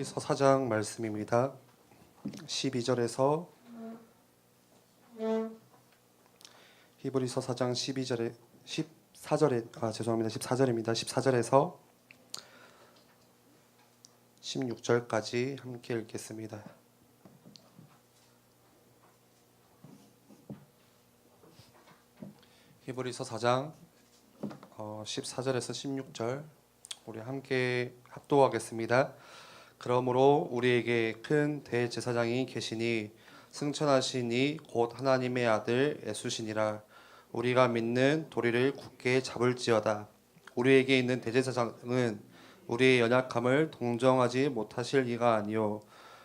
히브리서 4장 말씀입니다. 12절에서 히브리서 4장 12절에 14절에 죄송합니다. 14절입니다. 14절에서 16절까지 함께 읽겠습니다. 히브리서 4장 14절에서 16절 우리 함께 합독하겠습니다. 그러므로 우리에게 큰 대제사장이 계시니 승천하시니 곧 하나님의 아들 예수시니라. 우리가 믿는 도리를 굳게 잡을지어다. 우리에게 있는 대제사장은 우리의 연약함을 동정하지 못하실 이가 아니요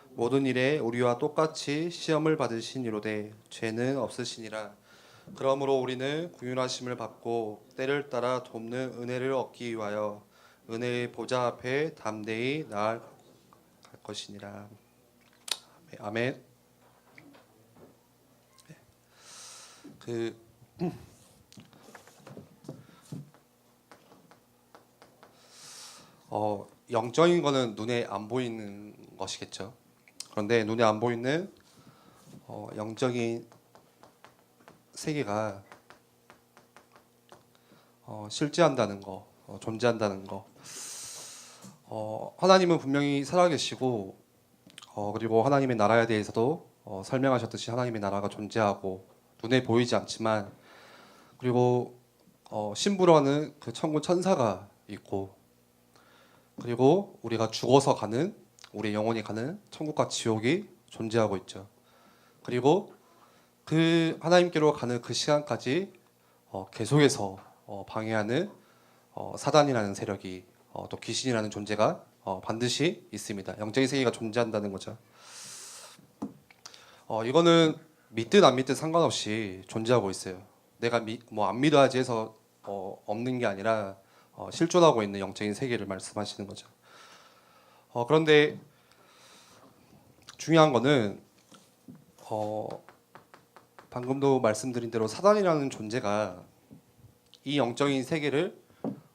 모든 일에 우리와 똑같이 시험을 받으신 이로되 죄는 없으시니라. 그러므로 우리는 구윤하심을 받고 때를 따라 돕는 은혜를 얻기 위하여 은혜의 보좌 앞에 담대히 나아갈 것이니라. 아멘. 영적인 거는 눈에 안 보이는 것이겠죠. 그런데 눈에 안 보이는 영적인 세계가 실제한다는 거, 존재한다는 거. 하나님은 분명히 살아계시고 그리고 하나님의 나라에 대해서도 설명하셨듯이 하나님의 나라가 존재하고 눈에 보이지 않지만 그리고 신부라는 그 천군 천사가 있고 그리고 우리가 죽어서 가는 우리 영혼이 가는 천국과 지옥이 존재하고 있죠. 그리고 그 하나님께로 가는 그 시간까지 계속해서 방해하는 사단이라는 세력이 또 귀신이라는 존재가 반드시 있습니다. 영적인 세계가 존재한다는 거죠. 이거는 믿든 안 믿든 상관없이 존재하고 있어요. 내가 안 믿어야지 해서 없는 게 아니라 실존하고 있는 영적인 세계를 말씀하시는 거죠. 그런데 중요한 거는 방금도 말씀드린 대로 사단이라는 존재가 이 영적인 세계를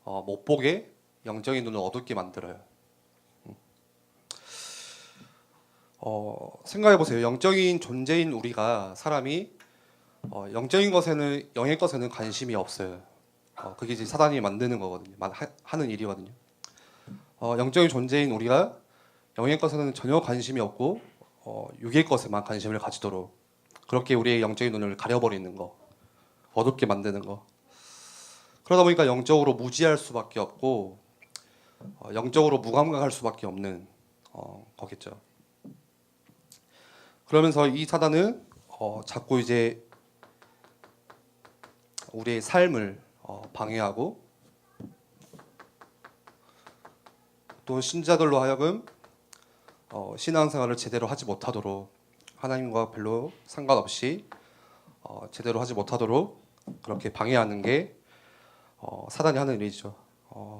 못 보게 영적인 눈을 어둡게 만들어요. 생각해 보세요. 영적인 존재인 우리가 사람이 영적인 것에는 영의 것에는 관심이 없어요. 그게 이제 사단이 만드는 거거든요. 하는 일이거든요. 영적인 존재인 우리가 영의 것에는 전혀 관심이 없고 육의 것에만 관심을 가지도록 그렇게 우리의 영적인 눈을 가려버리는 거, 어둡게 만드는 거. 그러다 보니까 영적으로 무지할 수밖에 없고 영적으로 무감각할 수밖에 없는 거겠죠. 그러면서 이 사단은 자꾸 이제 우리의 삶을 방해하고 또 신자들로 하여금 신앙생활을 제대로 하지 못하도록 하나님과 별로 상관없이 제대로 하지 못하도록 그렇게 방해하는 게 사단이 하는 일이죠.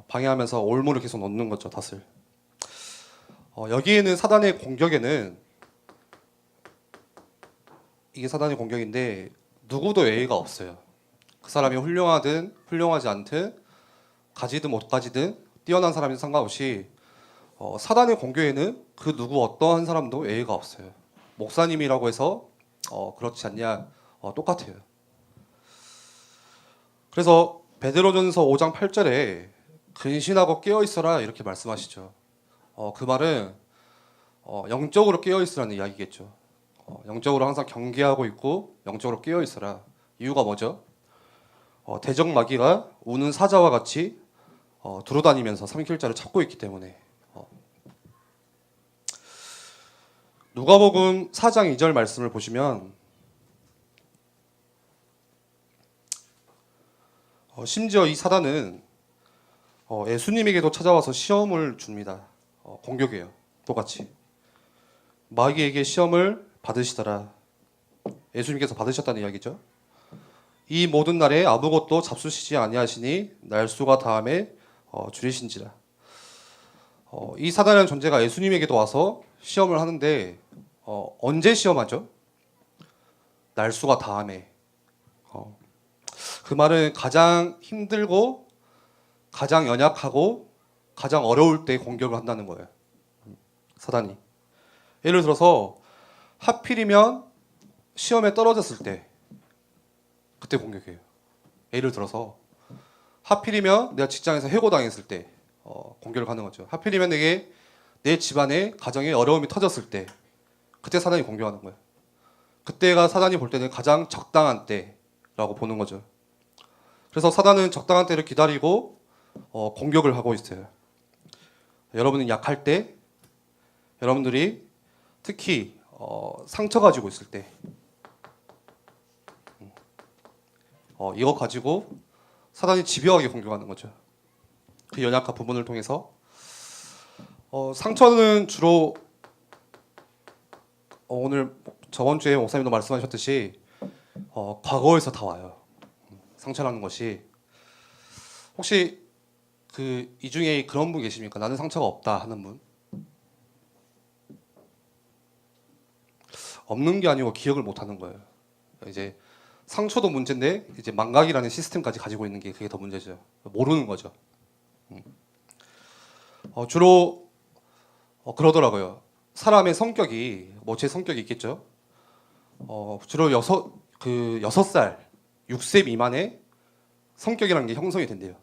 방해하면서 올무를 계속 넣는 거죠, 덫을. 여기에는 사단의 공격에는 이게 사단의 공격인데 누구도 예의가 없어요. 그 사람이 훌륭하든 훌륭하지 않든 가지든 못 가지든 뛰어난 사람이 상관없이 사단의 공격에는 그 누구 어떠한 사람도 예의가 없어요. 목사님이라고 해서 그렇지 않냐 똑같아요. 그래서 베드로전서 5장 8절에 근신하고 깨어있어라 이렇게 말씀하시죠. 그 말은 영적으로 깨어있으라는 이야기겠죠. 영적으로 항상 경계하고 있고 영적으로 깨어있어라. 이유가 뭐죠? 대적 마귀가 우는 사자와 같이 두루다니면서 삼킬자를 찾고 있기 때문에. 누가복음 4장 2절 말씀을 보시면 심지어 이 사단은 예수님에게도 찾아와서 시험을 줍니다. 공격해요. 똑같이. 마귀에게 시험을 받으시더라. 예수님께서 받으셨다는 이야기죠. 이 모든 날에 아무것도 잡수시지 아니하시니 날수가 다함에 줄이신지라. 이 사단이라는 존재가 예수님에게도 와서 시험을 하는데 언제 시험하죠? 날수가 다함에. 그 말은 가장 힘들고 가장 연약하고 가장 어려울 때 공격을 한다는 거예요. 사단이. 예를 들어서 하필이면 시험에 떨어졌을 때 그때 공격해요. 예를 들어서 하필이면 내가 직장에서 해고당했을 때 공격을 하는 거죠. 하필이면 내 집안에 가정에 어려움이 터졌을 때 그때 사단이 공격하는 거예요. 그때가 사단이 볼 때는 가장 적당한 때라고 보는 거죠. 그래서 사단은 적당한 때를 기다리고 공격을 하고 있어요. 여러분은 약할 때, 여러분들이 특히 상처 가지고 있을 때 이거 가지고 사단이 집요하게 공격하는 거죠. 그 연약한 부분을 통해서 상처는 주로 오늘 저번 주에 목사님도 말씀하셨듯이 과거에서 다 와요. 상처라는 것이 혹시 이 중에 그런 분 계십니까? 나는 상처가 없다 하는 분? 없는 게 아니고 기억을 못 하는 거예요. 이제 상처도 문제인데 이제 망각이라는 시스템까지 가지고 있는 게 그게 더 문제죠. 모르는 거죠. 주로 그러더라고요. 사람의 성격이 제 성격이 있겠죠. 주로 6살, 6세 미만의 성격이라는 게 형성이 된대요.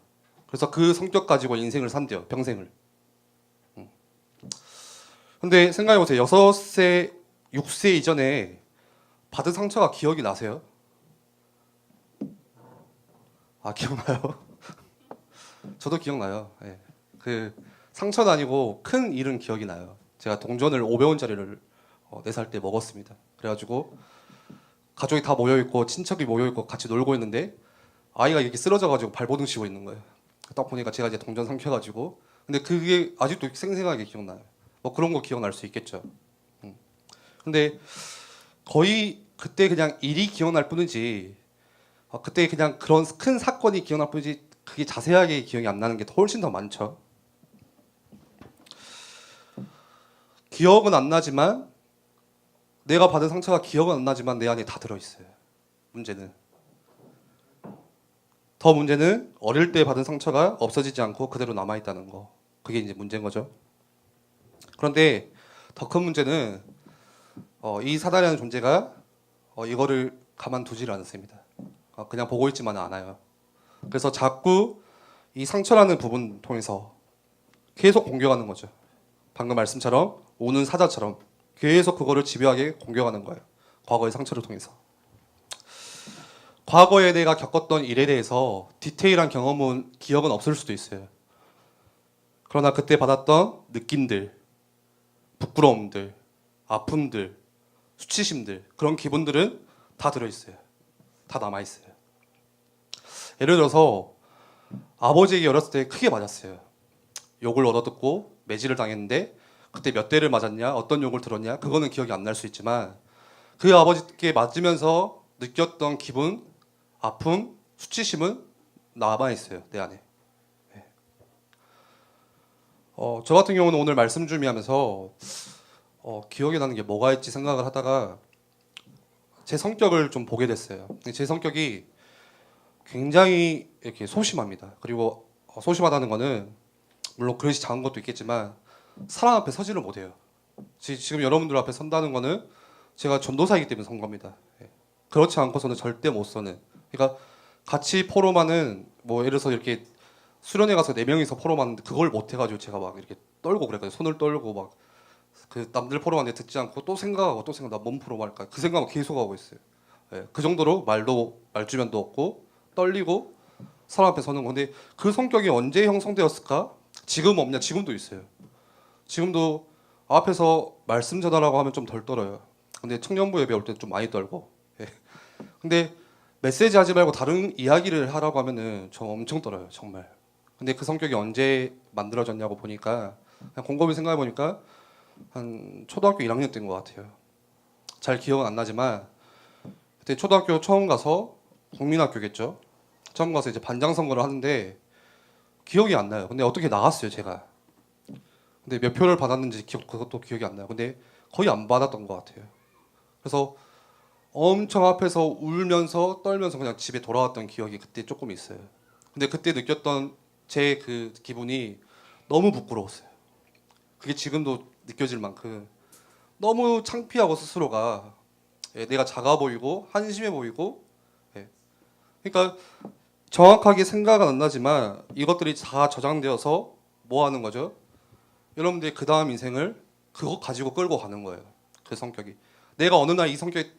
그래서 그 성격 가지고 인생을 산대요. 평생을. 근데 생각해보세요. 6세, 6세 이전에 받은 상처가 기억이 나세요? 아, 기억나요? 저도 기억나요. 네. 상처는 아니고 큰 일은 기억이 나요. 제가 동전을 500원짜리를 4살 때 먹었습니다. 그래가지고 가족이 다 모여있고 친척이 모여있고 같이 놀고 있는데 아이가 이렇게 쓰러져가지고 발버둥 치고 있는 거예요. 딱 보니까 제가 이제 동전 삼켜가지고 근데 그게 아직도 생생하게 기억나요. 그런 거 기억날 수 있겠죠. 근데 거의 그때 그냥 일이 기억날 뿐이지 그때 그냥 그런 큰 사건이 기억날 뿐이지 그게 자세하게 기억이 안 나는 게 훨씬 더 많죠. 기억은 안 나지만 내가 받은 상처가 기억은 안 나지만 내 안에 다 들어있어요. 문제는 어릴 때 받은 상처가 없어지지 않고 그대로 남아있다는 거. 그게 이제 문제인 거죠. 그런데 더 큰 문제는 이 사단이라는 존재가 이거를 가만두지를 않습니다. 그냥 보고 있지만은 않아요. 그래서 자꾸 이 상처라는 부분 통해서 계속 공격하는 거죠. 방금 말씀처럼 우는 사자처럼 계속 그거를 집요하게 공격하는 거예요. 과거의 상처를 통해서. 과거에 내가 겪었던 일에 대해서 디테일한 기억은 없을 수도 있어요. 그러나 그때 받았던 느낌들, 부끄러움들, 아픔들, 수치심들 그런 기분들은 다 들어있어요. 다 남아있어요. 예를 들어서 아버지에게 어렸을 때 크게 맞았어요. 욕을 얻어듣고 매질을 당했는데 그때 몇 대를 맞았냐, 어떤 욕을 들었냐 그거는 기억이 안 날 수 있지만 그 아버지께 맞으면서 느꼈던 기분, 아픔, 수치심은 남아있어요. 내 안에. 저 같은 경우는 오늘 말씀 준비하면서 기억에 나는 게 뭐가 있지 생각을 하다가 제 성격을 좀 보게 됐어요. 제 성격이 굉장히 이렇게 소심합니다. 그리고 소심하다는 거는 물론 그릇이 작은 것도 있겠지만 사람 앞에 서지를 못해요. 지금 여러분들 앞에 선다는 거는 제가 전도사이기 때문에 선 겁니다. 그렇지 않고서는 절대 못 서는. 그러니까 같이 포럼하는 예를 들어서 이렇게 수련회 가서 4명이서 포럼하는데 그걸 못 해가지고 제가 막 이렇게 떨고 그랬거든요. 손을 떨고 막 남들 포럼하는데 듣지 않고 또 생각하고 또 생각 나 몸 포럼 할까 그 생각을 계속 하고 있어요. 그 정도로 말주변도 없고 떨리고 사람 앞에 서는 건데 그 성격이 언제 형성되었을까? 지금 없냐? 지금도 있어요. 지금도 앞에서 말씀 전하라고 하면 좀 덜 떨어요. 근데 청년부 예배 올 때 좀 많이 떨고. 근데 메시지 하지 말고 다른 이야기를 하라고 하면은 저 엄청 떨어요, 정말. 근데 그 성격이 언제 만들어졌냐고 보니까 그냥 곰곰이 생각해 보니까 한 초등학교 1학년 때인 것 같아요. 잘 기억은 안 나지만 그때 초등학교 처음 가서 국민학교겠죠. 처음 가서 이제 반장 선거를 하는데 기억이 안 나요. 근데 어떻게 나갔어요, 제가. 근데 몇 표를 받았는지 그것도 기억이 안 나요. 근데 거의 안 받았던 것 같아요. 그래서 엄청 앞에서 울면서 떨면서 그냥 집에 돌아왔던 기억이 그때 조금 있어요. 근데 그때 느꼈던 제 그 기분이 너무 부끄러웠어요. 그게 지금도 느껴질 만큼 너무 창피하고 스스로가 내가 작아 보이고 한심해 보이고 그러니까 정확하게 생각은 안 나지만 이것들이 다 저장되어서 뭐 하는 거죠? 여러분들이 그 다음 인생을 그거 가지고 끌고 가는 거예요. 그 성격이. 내가 어느 날 이 성격이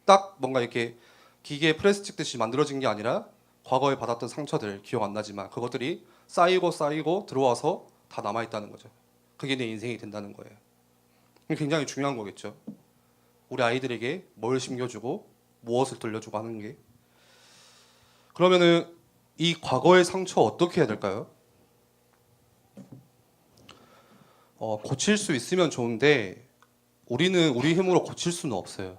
딱 뭔가 이렇게 기계에 프레스 찍듯이 만들어진 게 아니라 과거에 받았던 상처들 기억 안 나지만 그것들이 쌓이고 들어와서 다 남아있다는 거죠. 그게 내 인생이 된다는 거예요. 굉장히 중요한 거겠죠. 우리 아이들에게 뭘 심겨주고 무엇을 돌려주고 하는 게. 그러면은 이 과거의 상처 어떻게 해야 될까요? 고칠 수 있으면 좋은데 우리는 우리 힘으로 고칠 수는 없어요.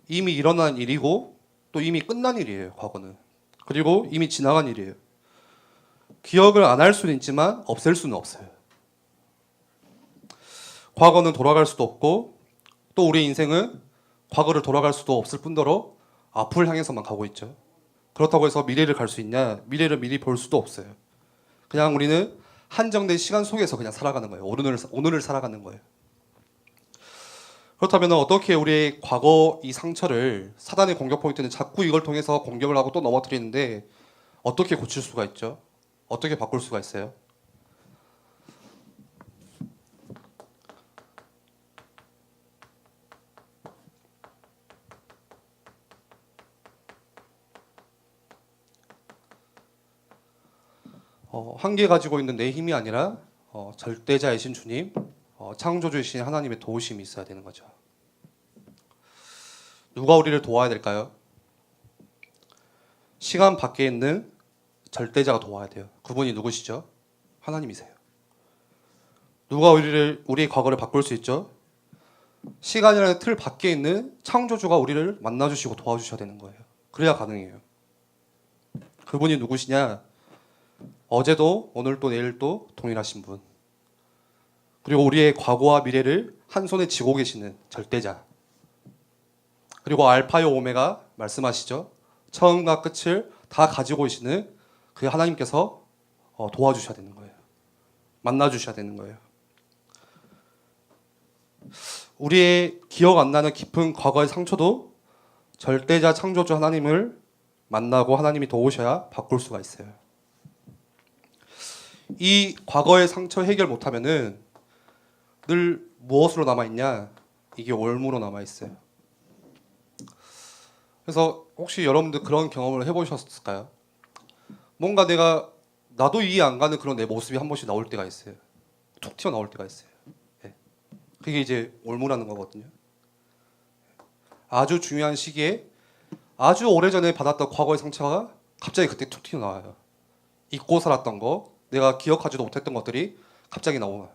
이미 일어난 일이고 또 이미 끝난 일이에요. 과거는. 그리고 이미 지나간 일이에요. 기억을 안 할 수는 있지만 없앨 수는 없어요. 과거는 돌아갈 수도 없고 또 우리 인생은 과거를 돌아갈 수도 없을 뿐더러 앞을 향해서만 가고 있죠. 그렇다고 해서 미래를 갈 수 있냐? 미래를 미리 볼 수도 없어요. 그냥 우리는 한정된 시간 속에서 그냥 살아가는 거예요. 오늘을 살아가는 거예요. 그렇다면 어떻게 우리의 과거 이 상처를 사단의 공격 포인트는 자꾸 이걸 통해서 공격을 하고 또 넘어뜨리는데 어떻게 고칠 수가 있죠? 어떻게 바꿀 수가 있어요? 한계 가지고 있는 내 힘이 아니라 절대자이신 주님, 창조주이신 하나님의 도우심이 있어야 되는 거죠. 누가 우리를 도와야 될까요? 시간 밖에 있는 절대자가 도와야 돼요. 그분이 누구시죠? 하나님이세요. 누가 우리의 과거를 바꿀 수 있죠? 시간이라는 틀 밖에 있는 창조주가 우리를 만나주시고 도와주셔야 되는 거예요. 그래야 가능해요. 그분이 누구시냐? 어제도 오늘도 내일도 동일하신 분. 그리고 우리의 과거와 미래를 한 손에 쥐고 계시는 절대자. 그리고 알파요 오메가 말씀하시죠. 처음과 끝을 다 가지고 계시는 그 하나님께서 도와주셔야 되는 거예요. 만나주셔야 되는 거예요. 우리의 기억 안 나는 깊은 과거의 상처도 절대자 창조주 하나님을 만나고 하나님이 도우셔야 바꿀 수가 있어요. 이 과거의 상처 해결 못하면은 늘 무엇으로 남아있냐? 이게 올무로 남아있어요. 그래서 혹시 여러분들 그런 경험을 해보셨을까요? 뭔가 나도 이해 안 가는 그런 내 모습이 한 번씩 나올 때가 있어요. 툭 튀어나올 때가 있어요. 네. 그게 이제 올무라는 거거든요. 아주 중요한 시기에 아주 오래전에 받았던 과거의 상처가 갑자기 그때 툭 튀어나와요. 잊고 살았던 거, 내가 기억하지도 못했던 것들이 갑자기 나오는.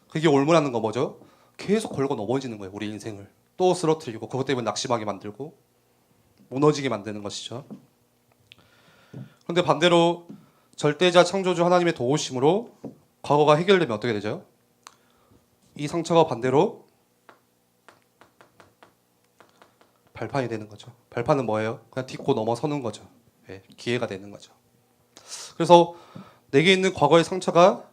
그게 올무라는 거 뭐죠? 계속 걸고 넘어지는 거예요. 우리 인생을. 또 쓰러뜨리고 그것 때문에 낙심하게 만들고 무너지게 만드는 것이죠. 그런데 반대로 절대자 창조주 하나님의 도우심으로 과거가 해결되면 어떻게 되죠? 이 상처가 반대로 발판이 되는 거죠. 발판은 뭐예요? 그냥 딛고 넘어서는 거죠. 네, 기회가 되는 거죠. 그래서 내게 있는 과거의 상처가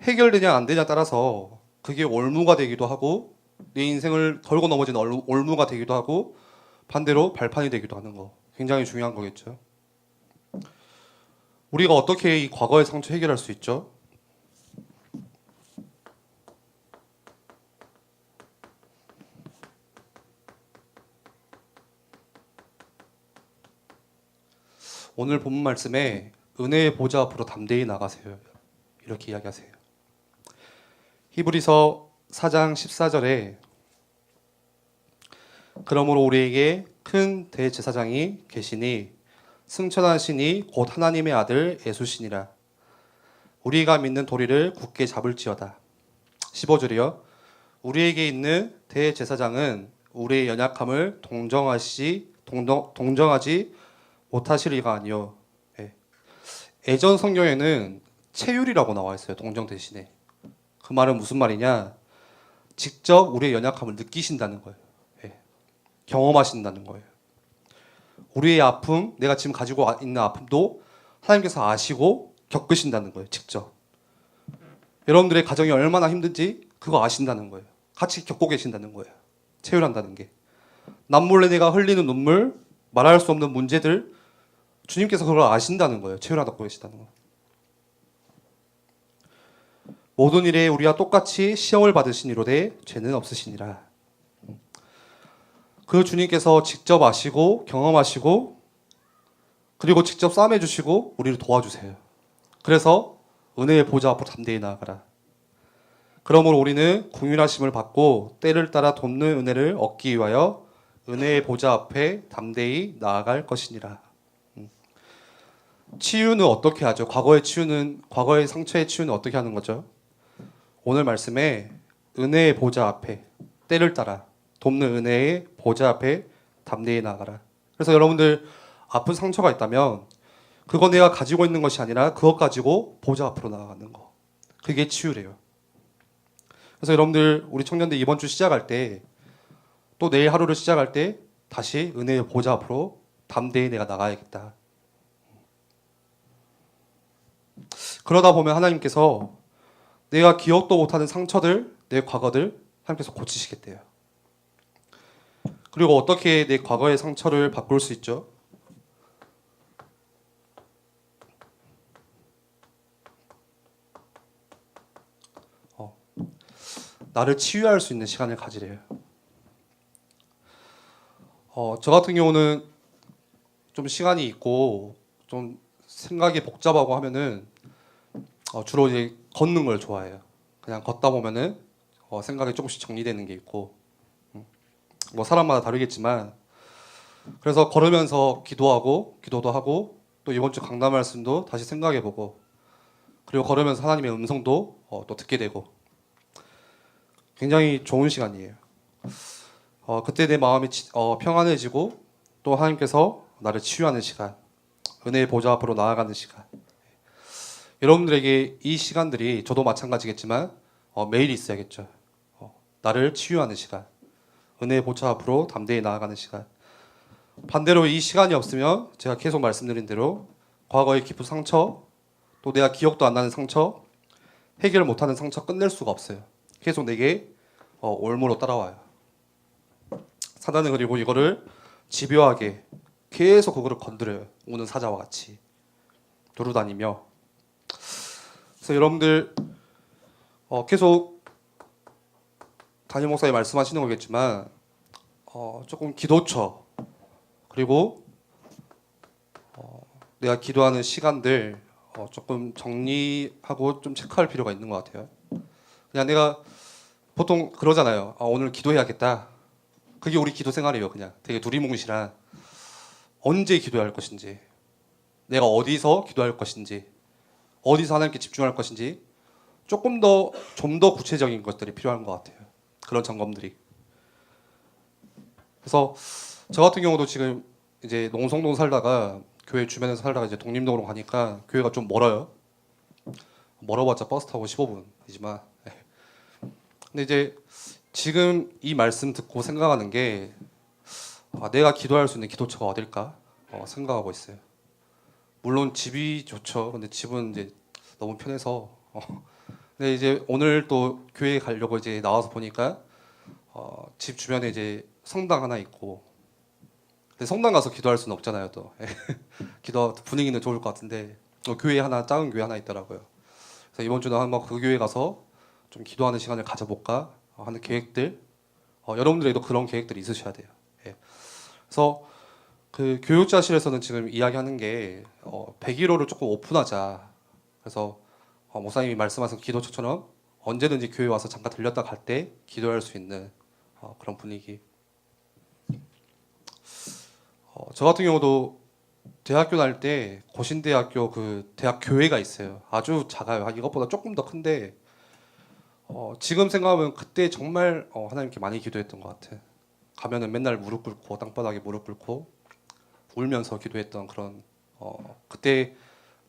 해결되냐 안 되냐 따라서 그게 올무가 되기도 하고 내 인생을 걸고 넘어지는 올무가 되기도 하고 반대로 발판이 되기도 하는 거. 굉장히 중요한 거겠죠. 우리가 어떻게 이 과거의 상처 해결할 수 있죠? 오늘 본문 말씀에 은혜의 보좌 앞으로 담대히 나가세요. 이렇게 이야기하세요. 히브리서 4장 14절에 그러므로 우리에게 큰 대제사장이 계시니 승천하시니 곧 하나님의 아들 예수시니라. 우리가 믿는 도리를 굳게 잡을지어다. 15절이요. 우리에게 있는 대제사장은 우리의 연약함을 동정하지 못하실 리가 아니요. 네. 예전 성경에는 체휼이라고 나와 있어요. 동정 대신에. 그 말은 무슨 말이냐? 직접 우리의 연약함을 느끼신다는 거예요. 네. 경험하신다는 거예요. 우리의 아픔, 내가 지금 가지고 있는 아픔도 하나님께서 아시고 겪으신다는 거예요. 직접. 여러분들의 가정이 얼마나 힘든지 그거 아신다는 거예요. 같이 겪고 계신다는 거예요. 체휼한다는 게. 남몰래 내가 흘리는 눈물, 말할 수 없는 문제들, 주님께서 그걸 아신다는 거예요. 체휼하고 계시다는 거. 모든 일에 우리와 똑같이 시험을 받으시니로되 죄는 없으시니라. 그 주님께서 직접 아시고 경험하시고 그리고 직접 싸움해 주시고 우리를 도와주세요. 그래서 은혜의 보좌 앞으로 담대히 나아가라. 그러므로 우리는 긍휼하심을 받고 때를 따라 돕는 은혜를 얻기 위하여 은혜의 보좌 앞에 담대히 나아갈 것이니라. 치유는 어떻게 하죠? 과거의 상처의 치유는 어떻게 하는 거죠? 오늘 말씀에 은혜의 보좌 앞에 때를 따라 돕는 은혜의 보좌 앞에 담대히 나아가라. 그래서 여러분들 아픈 상처가 있다면 그거 내가 가지고 있는 것이 아니라 그것 가지고 보좌 앞으로 나아가는 거. 그게 치유래요. 그래서 여러분들 우리 청년들 이번 주 시작할 때 또 내일 하루를 시작할 때 다시 은혜의 보좌 앞으로 담대히 내가 나가야겠다. 그러다 보면 하나님께서 내가 기억도 못하는 상처들, 내 과거들 하나님께서 고치시겠대요. 그리고 어떻게 내 과거의 상처를 바꿀 수 있죠? 나를 치유할 수 있는 시간을 가지래요. 저 같은 경우는 좀 시간이 있고 좀 생각이 복잡하고 하면은 주로 이제 걷는 걸 좋아해요. 그냥 걷다 보면은 생각이 조금씩 정리되는 게 있고 뭐 사람마다 다르겠지만 그래서 걸으면서 기도도 하고 또 이번 주 강단 말씀도 다시 생각해보고 그리고 걸으면서 하나님의 음성도 또 듣게 되고 굉장히 좋은 시간이에요. 그때 내 마음이 평안해지고 또 하나님께서 나를 치유하는 시간, 은혜의 보좌 앞으로 나아가는 시간. 여러분들에게 이 시간들이 저도 마찬가지겠지만 매일 있어야겠죠. 나를 치유하는 시간, 은혜의 보좌 앞으로 담대히 나아가는 시간. 반대로 이 시간이 없으면 제가 계속 말씀드린 대로 과거의 깊은 상처, 또 내가 기억도 안 나는 상처, 해결 못하는 상처 끝낼 수가 없어요. 계속 내게 올무로 따라와요. 사단은 그리고 이거를 집요하게 계속 그거를 건드려요. 오는 사자와 같이 두루다니며. 그래서 여러분들 계속 담임 목사님 말씀하시는 거겠지만 조금 기도처 그리고 내가 기도하는 시간들 조금 정리하고 좀 체크할 필요가 있는 것 같아요. 그냥 내가 보통 그러잖아요. 오늘 기도해야겠다. 그게 우리 기도 생활이에요. 그냥 되게 두리뭉실한 언제 기도해야 할 것인지, 내가 어디서 기도할 것인지, 어디서 하나님께 집중할 것인지 조금 더 좀 더 구체적인 것들이 필요한 것 같아요. 그런 점검들이. 그래서 저 같은 경우도 지금 이제 농성동 살다가 교회 주변에서 살다가 이제 독립동으로 가니까 교회가 좀 멀어요. 멀어봤자 버스 타고 15분이지만. 근데 이제 지금 이 말씀 듣고 생각하는 게 내가 기도할 수 있는 기도처가 어딜까 생각하고 있어요. 물론 집이 좋죠. 근데 집은 이제 너무 편해서. 근데 이제 오늘 또 교회 가려고 이제 나와서 보니까 집 주변에 이제 성당 하나 있고. 근데 성당 가서 기도할 수는 없잖아요. 또 기도 분위기는 좋을 것 같은데 교회 하나 작은 교회 하나 있더라고요. 그래서 이번 주는 한번 그 교회 가서 좀 기도하는 시간을 가져볼까 하는 계획들. 여러분들에도 그런 계획들이 있으셔야 돼요. 예. 그래서 그 교육자실에서는 지금 이야기하는 게 101호를 조금 오픈하자. 그래서 목사님이 말씀하신 기도처처럼 언제든지 교회 와서 잠깐 들렸다 갈 때 기도할 수 있는 그런 분위기. 저 같은 경우도 대학교 다닐 때 고신대학교 그 대학 교회가 있어요. 아주 작아요. 이것보다 조금 더 큰데 지금 생각하면 그때 정말 하나님께 많이 기도했던 것 같아. 가면은 맨날 무릎 꿇고 땅바닥에 무릎 꿇고 울면서 기도했던 그런 그때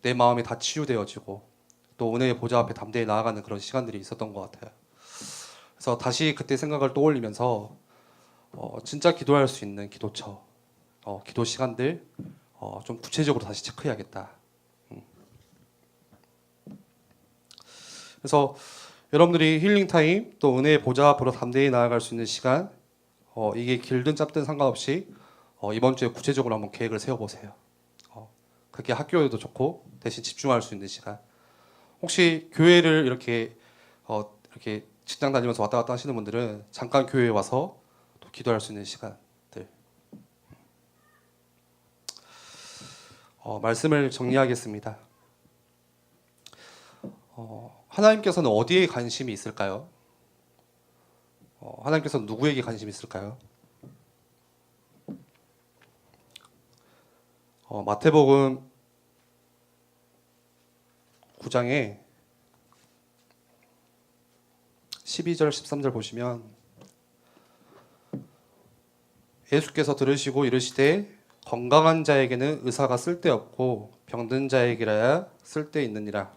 내 마음이 다 치유되어지고 또 은혜의 보좌 앞에 담대히 나아가는 그런 시간들이 있었던 것 같아요. 그래서 다시 그때 생각을 떠올리면서 진짜 기도할 수 있는 기도처, 기도 시간들 좀 구체적으로 다시 체크해야겠다. 그래서 여러분들이 힐링 타임 또 은혜의 보좌 앞으로 담대히 나아갈 수 있는 시간, 이게 길든 짧든 상관없이 이번 주에 구체적으로 한번 계획을 세워보세요. 그게 학교에도 좋고 대신 집중할 수 있는 시간. 혹시 교회를 이렇게 직장 다니면서 왔다 갔다 하시는 분들은 잠깐 교회에 와서 또 기도할 수 있는 시간들. 말씀을 정리하겠습니다. 하나님께서는 어디에 관심이 있을까요? 하나님께서는 누구에게 관심이 있을까요? 마태복음 9장에 12절 13절 보시면 예수께서 들으시고 이르시되 건강한 자에게는 의사가 쓸데없고 병든 자에게라야 쓸데있느니라.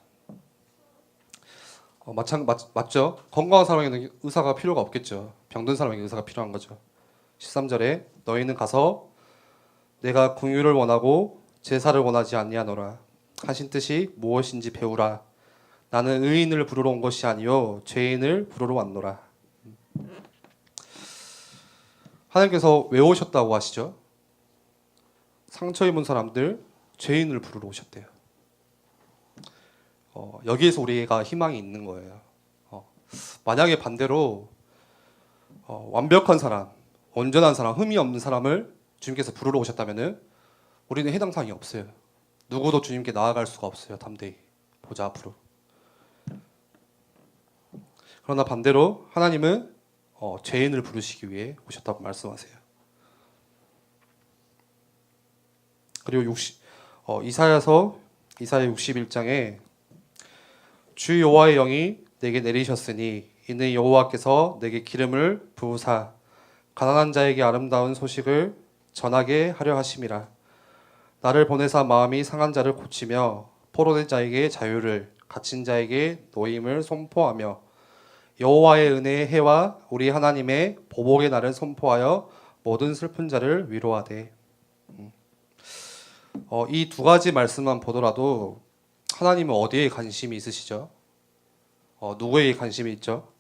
맞죠? 건강한 사람에게는 의사가 필요가 없겠죠. 병든 사람에게 의사가 필요한 거죠. 13절에 너희는 가서 내가 긍휼을 원하고 제사를 원하지 아니하노라 하신 뜻이 무엇인지 배우라. 나는 의인을 부르러 온 것이 아니요 죄인을 부르러 왔노라. 하나님께서 왜 오셨다고 하시죠? 상처 입은 사람들, 죄인을 부르러 오셨대요. 여기에서 우리가 희망이 있는 거예요. 만약에 반대로 완벽한 사람, 온전한 사람, 흠이 없는 사람을 주님께서 부르러 오셨다면은 우리는 해당 사항이 없어요. 누구도 주님께 나아갈 수가 없어요. 담대히 보좌 앞으로. 그러나 반대로 하나님은 죄인을 부르시기 위해 오셨다고 말씀하세요. 그리고 이사야 61장에 주 여호와의 영이 내게 내리셨으니 이는 여호와께서 내게 기름을 부으사 가난한 자에게 아름다운 소식을 전하게 하려 하심이라. 나를 보내사 마음이 상한 자를 고치며 포로된 자에게 자유를 갇힌 자에게 노임을 선포하며 여호와의 은혜의 해와 우리 하나님의 보복의 날을 선포하여 모든 슬픈 자를 위로하되. 이 두 가지 말씀만 보더라도 하나님은 어디에 관심이 있으시죠? 누구에게 관심이 있죠?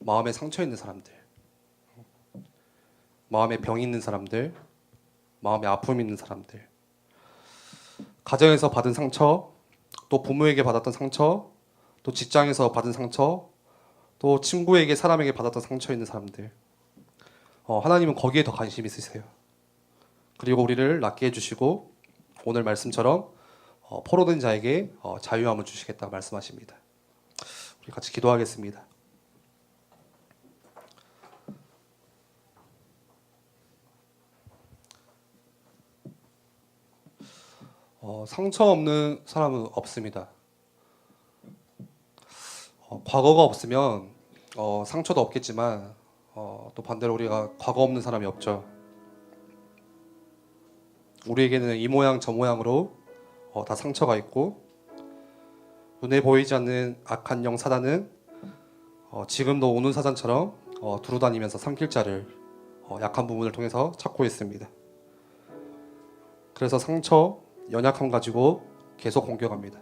마음에 상처 있는 사람들, 마음에 병 있는 사람들, 마음에 아픔 있는 사람들, 가정에서 받은 상처, 또 부모에게 받았던 상처, 또 직장에서 받은 상처, 또 친구에게 사람에게 받았던 상처 있는 사람들. 하나님은 거기에 더 관심이 있으세요. 그리고 우리를 낫게 해주시고 오늘 말씀처럼 포로된 자에게 자유함을 주시겠다 말씀하십니다. 우리 같이 기도하겠습니다. 상처 없는 사람은 없습니다. 과거가 없으면 상처도 없겠지만 또 반대로 우리가 과거 없는 사람이 없죠. 우리에게는 이 모양 저 모양으로 다 상처가 있고 눈에 보이지 않는 악한 영 사단은 지금도 오는 사단처럼 두루다니면서 삼킬자를 약한 부분을 통해서 찾고 있습니다. 그래서 상처, 연약함 가지고 계속 공격합니다.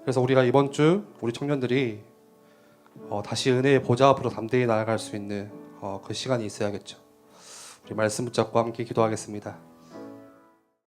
그래서 우리가 이번 주 우리 청년들이 다시 은혜의 보좌 앞으로 담대히 나아갈 수 있는 그 시간이 있어야겠죠. 우리 말씀 붙잡고 함께 기도하겠습니다.